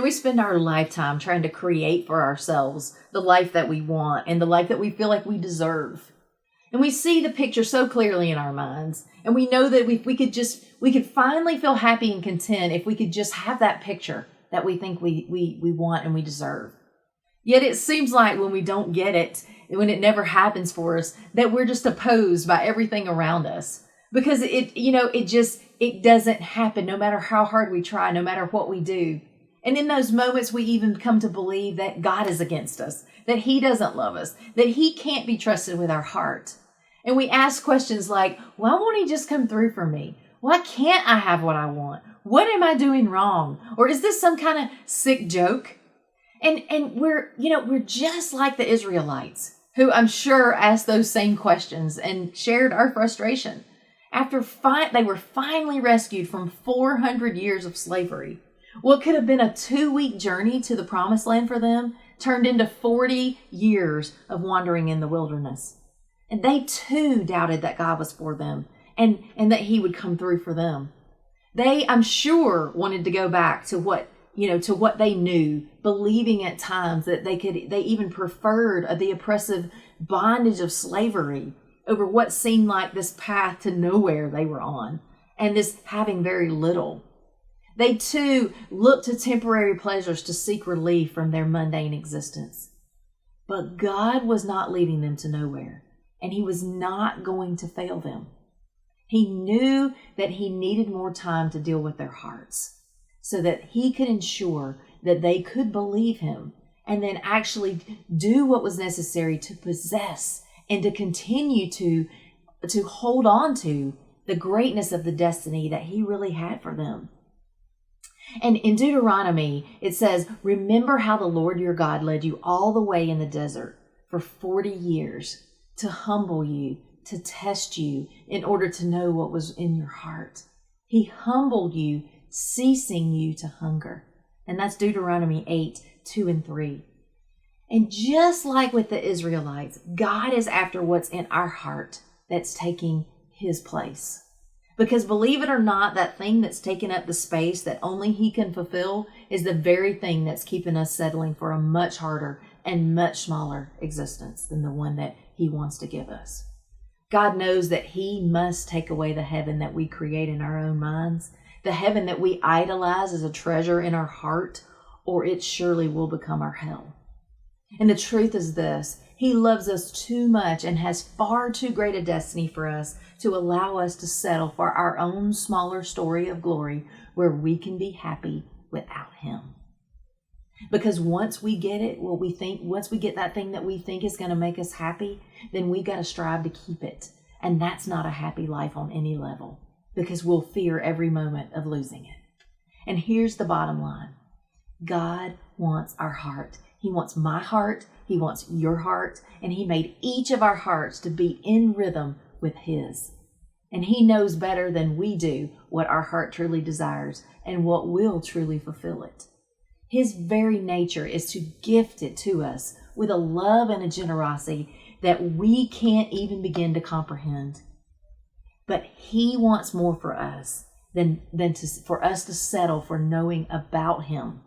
we spend our lifetime trying to create for ourselves the life that we want and the life that we feel like we deserve. And we see the picture so clearly in our minds. And we know that we could finally feel happy and content if we could just have that picture that we think we want and we deserve. Yet it seems like when we don't get it, when it never happens for us, that we're just opposed by everything around us. Because it doesn't happen no matter how hard we try, no matter what we do. And in those moments, we even come to believe that God is against us, that he doesn't love us, that he can't be trusted with our heart. And we ask questions like, why won't he just come through for me? Why can't I have what I want? What am I doing wrong? Or is this some kind of sick joke? And we're just like the Israelites, who I'm sure asked those same questions and shared our frustration. After they were finally rescued from 400 years of slavery, what could have been a 2-week journey to the promised land for them turned into 40 years of wandering in the wilderness. And they too doubted that God was for them and that he would come through for them. They, I'm sure, wanted to go back to what they knew, believing at times that they even preferred the oppressive bondage of slavery over what seemed like this path to nowhere they were on, and this having very little. They too looked to temporary pleasures to seek relief from their mundane existence. But God was not leading them to nowhere, and he was not going to fail them. He knew that he needed more time to deal with their hearts so that he could ensure that they could believe him and then actually do what was necessary to possess and to continue to hold on to the greatness of the destiny that he really had for them. And in Deuteronomy, it says, remember how the Lord your God led you all the way in the desert for 40 years to humble you, to test you in order to know what was in your heart. He humbled you, ceasing you to hunger. And that's Deuteronomy 8:2-3. And just like with the Israelites, God is after what's in our heart that's taking his place. Because believe it or not, that thing that's taking up the space that only he can fulfill is the very thing that's keeping us settling for a much harder and much smaller existence than the one that he wants to give us. God knows that he must take away the heaven that we create in our own minds, the heaven that we idolize as a treasure in our heart, or it surely will become our hell. And the truth is this, he loves us too much and has far too great a destiny for us to allow us to settle for our own smaller story of glory where we can be happy without him. Because once we get it, once we get that thing that we think is going to make us happy, then we got to strive to keep it. And that's not a happy life on any level, because we'll fear every moment of losing it. And here's the bottom line. God wants our heart. He wants my heart. He wants your heart. And he made each of our hearts to be in rhythm with his. And he knows better than we do what our heart truly desires and what will truly fulfill it. His very nature is to gift it to us with a love and a generosity that we can't even begin to comprehend. But he wants more for us than for us to settle for knowing about him.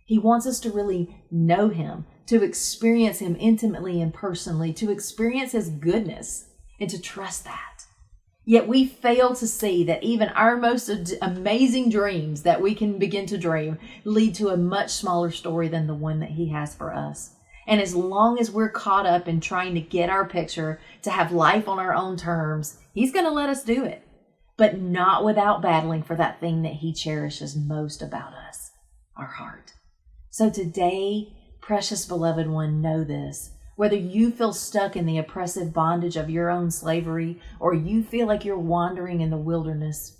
He wants us to really know him, to experience him intimately and personally, to experience his goodness and to trust that. Yet we fail to see that even our most amazing dreams that we can begin to dream lead to a much smaller story than the one that he has for us. And as long as we're caught up in trying to get our picture, to have life on our own terms, he's going to let us do it. But not without battling for that thing that he cherishes most about us, our heart. So today, precious beloved one, know this. Whether you feel stuck in the oppressive bondage of your own slavery, or you feel like you're wandering in the wilderness,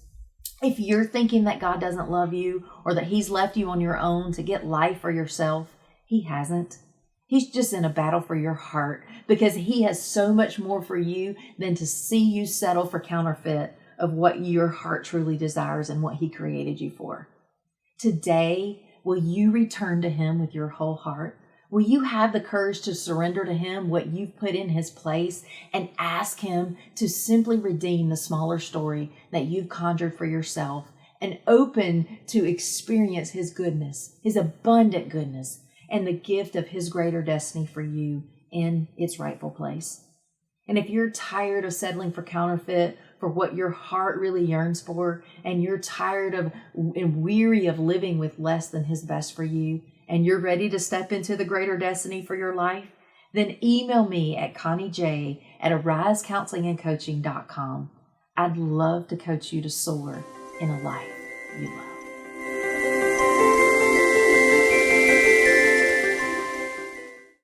if you're thinking that God doesn't love you, or that he's left you on your own to get life for yourself, he hasn't. He's just in a battle for your heart, because he has so much more for you than to see you settle for counterfeit of what your heart truly desires and what he created you for. Today, will you return to him with your whole heart? Will you have the courage to surrender to him what you've put in his place and ask him to simply redeem the smaller story that you've conjured for yourself and open to experience His goodness, His abundant goodness, and the gift of His greater destiny for you in its rightful place. And if you're tired of settling for counterfeit, for what your heart really yearns for, and you're tired of and weary of living with less than His best for you, and you're ready to step into the greater destiny for your life, then email me at ConnieJ@AriseCounselingandCoaching.com. I'd love to coach you to soar in a life you love.